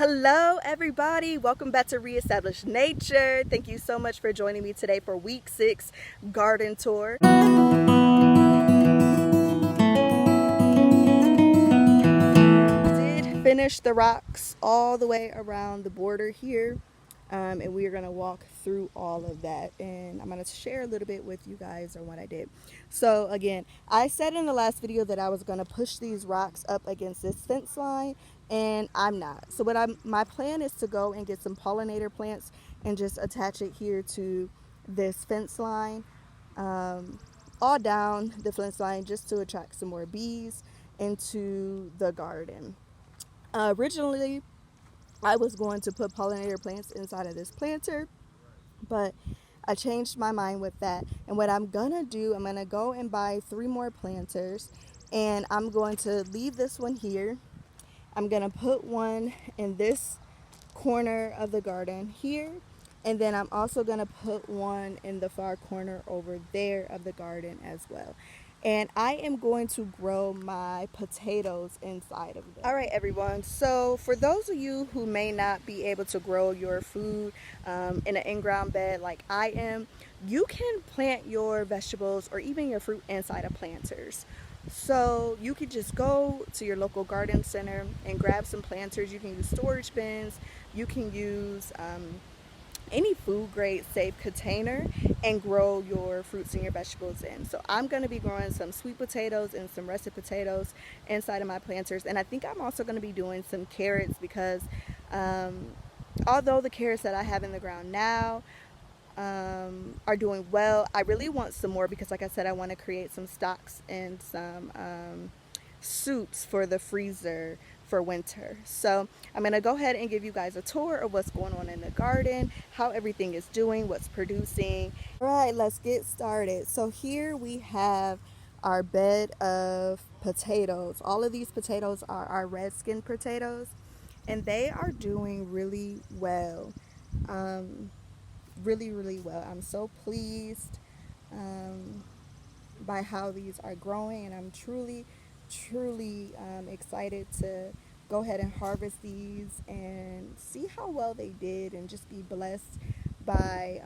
Hello everybody, welcome back to Reestablish Nature. Thank you so much for joining me today for week 6 garden tour. Did finish the rocks all the way around the border here, and we are going to walk through all of that, and I'm going to share a little bit with you guys on what I did. So again, I said in the last video that I was going to push these rocks up against this fence line, and I'm not. So my plan is to go and get some pollinator plants and just attach it here to this fence line, all down the fence line, just to attract some more bees into the garden. Originally, I was going to put pollinator plants inside of this planter, but I changed my mind with that. And what I'm gonna do, I'm gonna go and buy 3 more planters, and I'm going to leave this one here. I'm gonna put one in this corner of the garden here, and then I'm also gonna put one in the far corner over there of the garden as well. And I am going to grow my potatoes inside of them. All right, everyone. So for those of you who may not be able to grow your food in an in-ground bed like I am, you can plant your vegetables or even your fruit inside of planters. So you could just go to your local garden center and grab some planters. You can use storage bins. You can use any food grade safe container and grow your fruits and your vegetables in. So I'm going to be growing some sweet potatoes and some russet potatoes inside of my planters, and I think I'm also going to be doing some carrots because although the carrots that I have in the ground now are doing well, I really want some more because, like I said, I want to create some stocks and some soups for the freezer for winter. So I'm going to go ahead and give you guys a tour of what's going on in the garden, how everything is doing, what's producing. All right, let's get started. So here we have our bed of potatoes. All of these potatoes are our red skin potatoes, and they are doing really well. Really well. I'm so pleased by how these are growing, and I'm truly excited to go ahead and harvest these and see how well they did and just be blessed by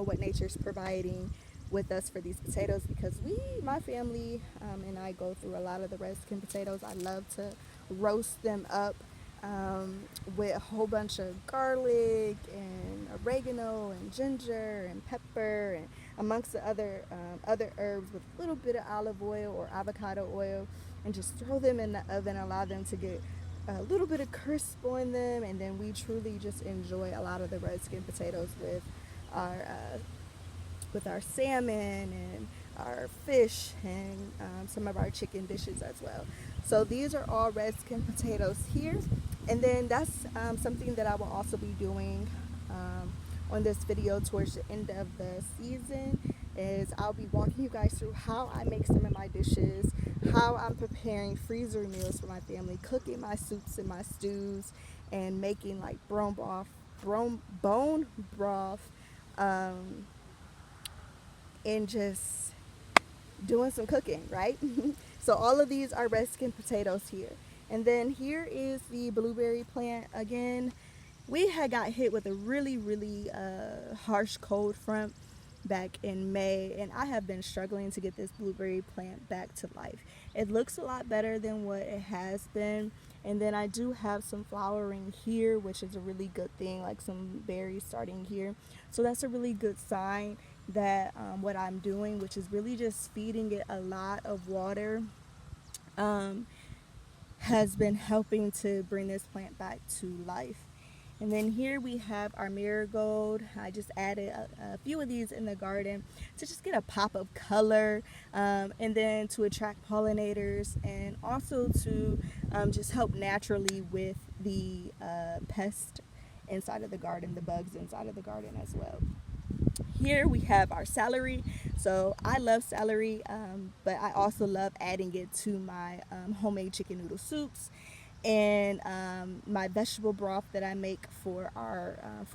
what nature's providing with us for these potatoes, because my family and I go through a lot of the red skin potatoes. I love to roast them up with a whole bunch of garlic and oregano and ginger and pepper and amongst the other herbs, with a little bit of olive oil or avocado oil, and just throw them in the oven, allow them to get a little bit of crisp on them, and then we truly just enjoy a lot of the red skin potatoes with our salmon and our fish and some of our chicken dishes as well. So these are all red skin potatoes here, and then that's something that I will also be doing on this video towards the end of the season, is I'll be walking you guys through how I make some of my dishes, how I'm preparing freezer meals for my family, cooking my soups and my stews, and making like bone broth, and just doing some cooking, right? So all of these are red skin potatoes here. And then here is the blueberry plant. Again, we had got hit with a really harsh cold front back in May, and I have been struggling to get this blueberry plant back to life. It looks a lot better than what it has been, and then I do have some flowering here, which is a really good thing, like some berries starting here. So that's a really good sign that what I'm doing, which is really just feeding it a lot of water, has been helping to bring this plant back to life. And then here we have our marigold. I just added a few of these in the garden to just get a pop of color, and then to attract pollinators, and also to just help naturally with the pest inside of the garden, the bugs inside of the garden as well. Here we have our celery. So I love celery, but I also love adding it to my homemade chicken noodle soups, and my vegetable broth that I make for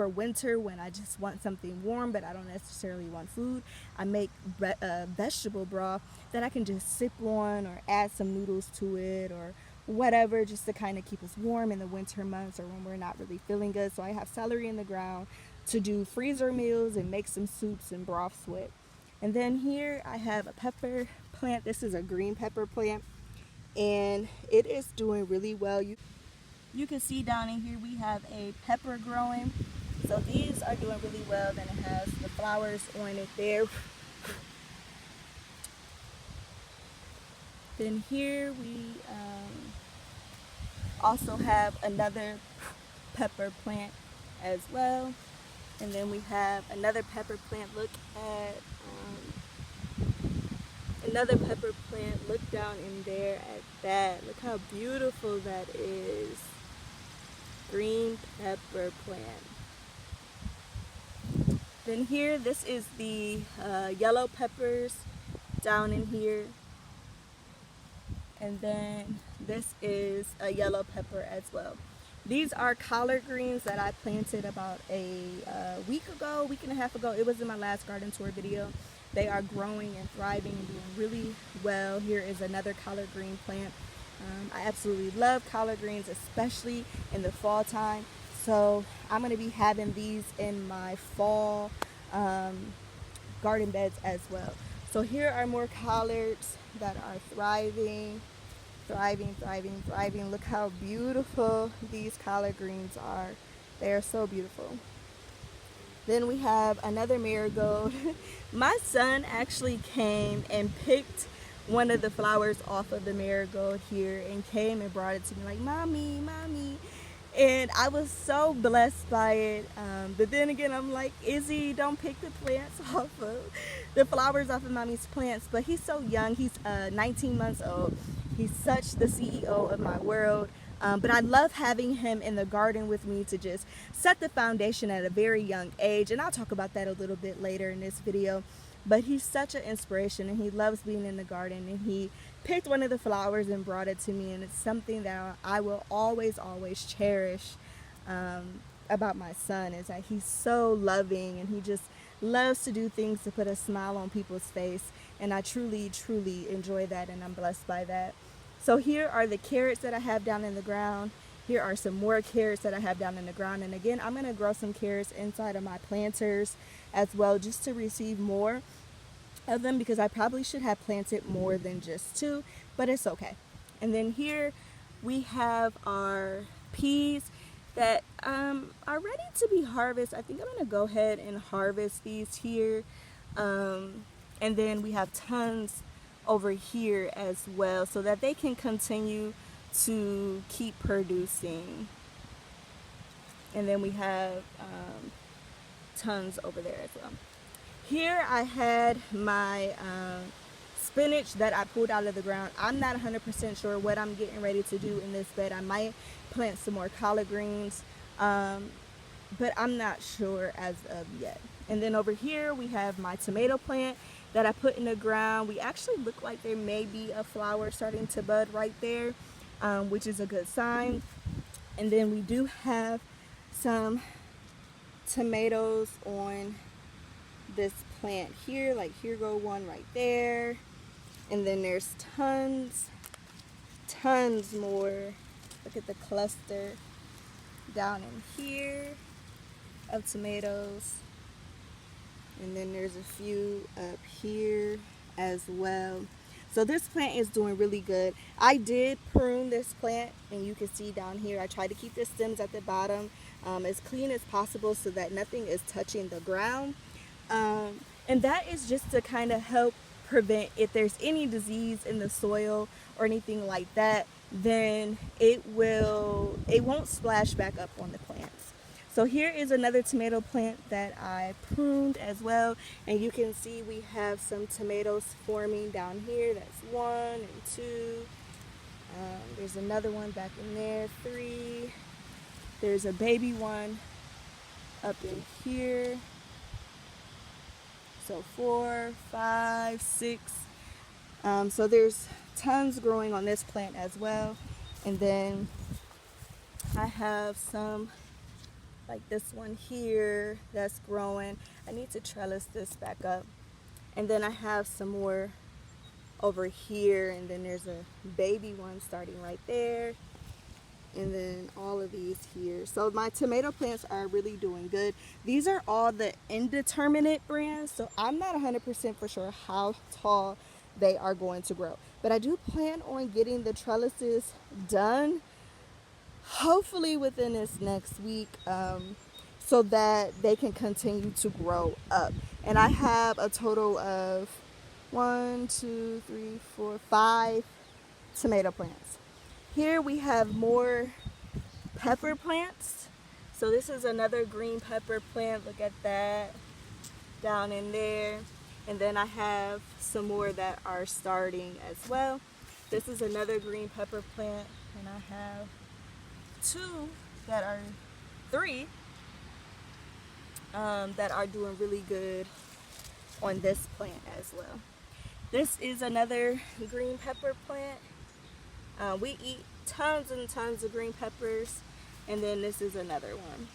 winter when I just want something warm but I don't necessarily want food. I make vegetable broth that I can just sip on or add some noodles to it or whatever, just to kind of keep us warm in the winter months or when we're not really feeling good. So I have celery in the ground to do freezer meals and make some soups and broths with. And then here I have a pepper plant. This is a green pepper plant, and it is doing really well. You can see down in here we have a pepper growing. So these are doing really well. Then it has the flowers on it there. Then here we also have another pepper plant as well. And then we have another pepper plant. Look at another pepper plant. Look down in there at that. Look how beautiful that is. Green pepper plant. Then here, this is the yellow peppers down in here. And then this is a yellow pepper as well. These are collard greens that I planted about a week and a half ago. It was in my last garden tour video. They are growing and thriving and doing really well. Here is another collard green plant. I absolutely love collard greens, especially in the fall time. So I'm going to be having these in my fall garden beds as well. So here are more collards that are thriving. Look how beautiful these collard greens are. They are so beautiful. Then we have another marigold. My son actually came and picked one of the flowers off of the marigold here and came and brought it to me like, mommy. And I was so blessed by it. But then again, I'm like, Izzy, don't pick the plants off of the flowers off of mommy's plants. But he's so young. He's 19 months old. He's such the CEO of my world. But I love having him in the garden with me to just set the foundation at a very young age. And I'll talk about that a little bit later in this video. But he's such an inspiration, and he loves being in the garden. And he picked one of the flowers and brought it to me. And it's something that I will always cherish about my son, is that he's so loving and he just loves to do things to put a smile on people's face. And I truly enjoy that, and I'm blessed by that. So here are the carrots that I have down in the ground. Here are some more carrots that I have down in the ground. And again, I'm going to grow some carrots inside of my planters as well, just to receive more of them, because I probably should have planted more than just 2, but it's okay. And then here we have our peas that are ready to be harvested. I think I'm going to go ahead and harvest these here. And then we have tons over here as well, so that they can continue to keep producing. And then we have tons over there as well. Here I had my spinach that I pulled out of the ground. I'm not 100% sure what I'm getting ready to do in this bed. I might plant some more collard greens, but I'm not sure as of yet. And then over here we have my tomato plant that I put in the ground. We actually look like there may be a flower starting to bud right there, which is a good sign. And then we do have some tomatoes on this plant here. Like here go one right there. And then there's tons more. Look at the cluster down in here of tomatoes. And then there's a few up here as well. So this plant is doing really good. I did prune this plant, and you can see down here I tried to keep the stems at the bottom as clean as possible so that nothing is touching the ground. And that is just to kind of help prevent, if there's any disease in the soil or anything like that, then it won't splash back up on the plants. So here is another tomato plant that I pruned as well, and you can see we have some tomatoes forming down here. That's 1 and 2. There's another one back in there, 3. There's a baby one up in here. So 4, 5, 6. So there's tons growing on this plant as well. And then I have some like this one here that's growing. I need to trellis this back up. And then I have some more over here, and then there's a baby one starting right there, and then all of these here. So my tomato plants are really doing good. These are all the indeterminate brands, so I'm not 100% for sure how tall they are going to grow, but I do plan on getting the trellises done hopefully within this next week, so that they can continue to grow up. And I have a total of 5 tomato plants. Here we have more pepper plants. So this is another green pepper plant. Look at that down in there. And then I have some more that are starting as well. This is another green pepper plant, and I have three that are doing really good on this plant as well. This is another green pepper plant. We eat tons and tons of green peppers, and then this is another one.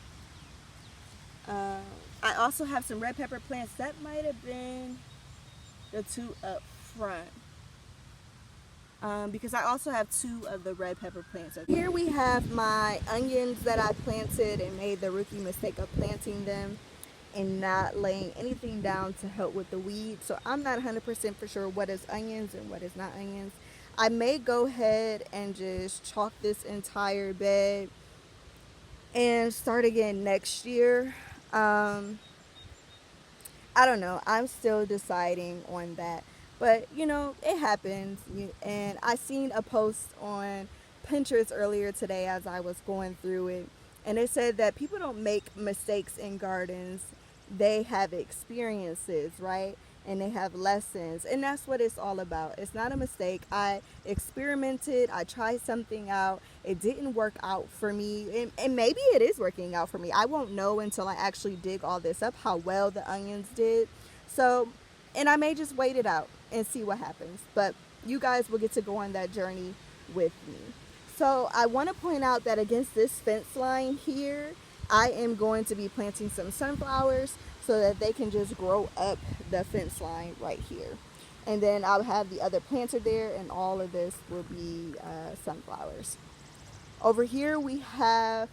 I also have some red pepper plants. That might have been the two up front, because I also have 2 of the red pepper plants. Here we have my onions that I planted and made the rookie mistake of planting them and not laying anything down to help with the weeds. So I'm not 100% for sure what is onions and what is not onions. I may go ahead and just chalk this entire bed and start again next year. I don't know. I'm still deciding on that. But, you know, it happens. And I seen a post on Pinterest earlier today as I was going through it. And it said that people don't make mistakes in gardens. They have experiences, right? And they have lessons. And that's what it's all about. It's not a mistake. I experimented. I tried something out. It didn't work out for me. And maybe it is working out for me. I won't know until I actually dig all this up how well the onions did. So, and I may just wait it out and see what happens. But you guys will get to go on that journey with me. So I want to point out that against this fence line here, I am going to be planting some sunflowers so that they can just grow up the fence line right here. And then I'll have the other planter there, and all of this will be sunflowers. Over here we have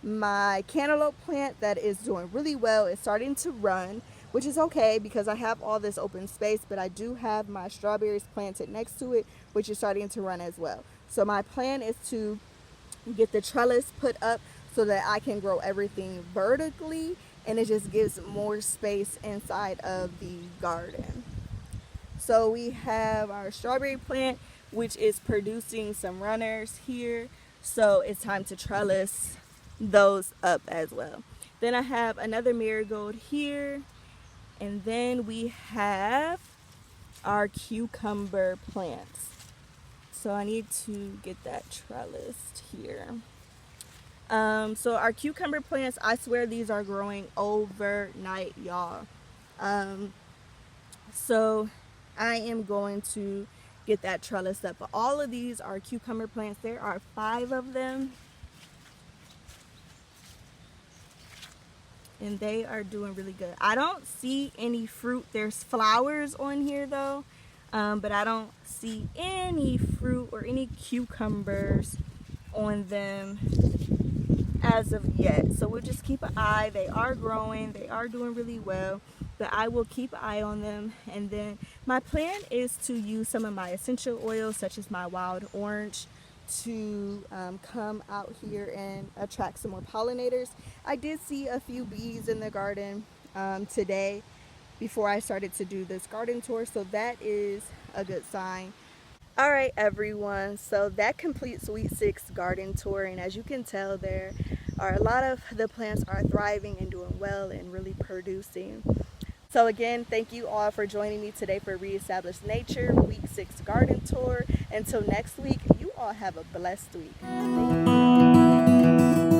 my cantaloupe plant that is doing really well. It's starting to run, which is okay because I have all this open space, but I do have my strawberries planted next to it, which is starting to run as well. So my plan is to get the trellis put up so that I can grow everything vertically, and it just gives more space inside of the garden. So we have our strawberry plant, which is producing some runners here. So it's time to trellis those up as well. Then I have another marigold here. And then we have our cucumber plants. So I need to get that trellised here. So our cucumber plants, I swear these are growing overnight, y'all. So I am going to get that trellised up. But all of these are cucumber plants. There are 5 of them. And they are doing really good. I don't see any fruit. There's flowers on here though, but I don't see any fruit or any cucumbers on them as of yet. So we'll just keep an eye. They are growing. They are doing really well, but I will keep an eye on them. And then my plan is to use some of my essential oils, such as my wild orange, to come out here and attract some more pollinators. I did see a few bees in the garden today before I started to do this garden tour, so that is a good sign. All right, everyone, so that completes week 6 garden tour, and as you can tell, there are a lot of the plants are thriving and doing well and really producing. So again, thank you all for joining me today for Reestablish Nature week 6 garden tour. Until next week, you all have a blessed week. Thank you.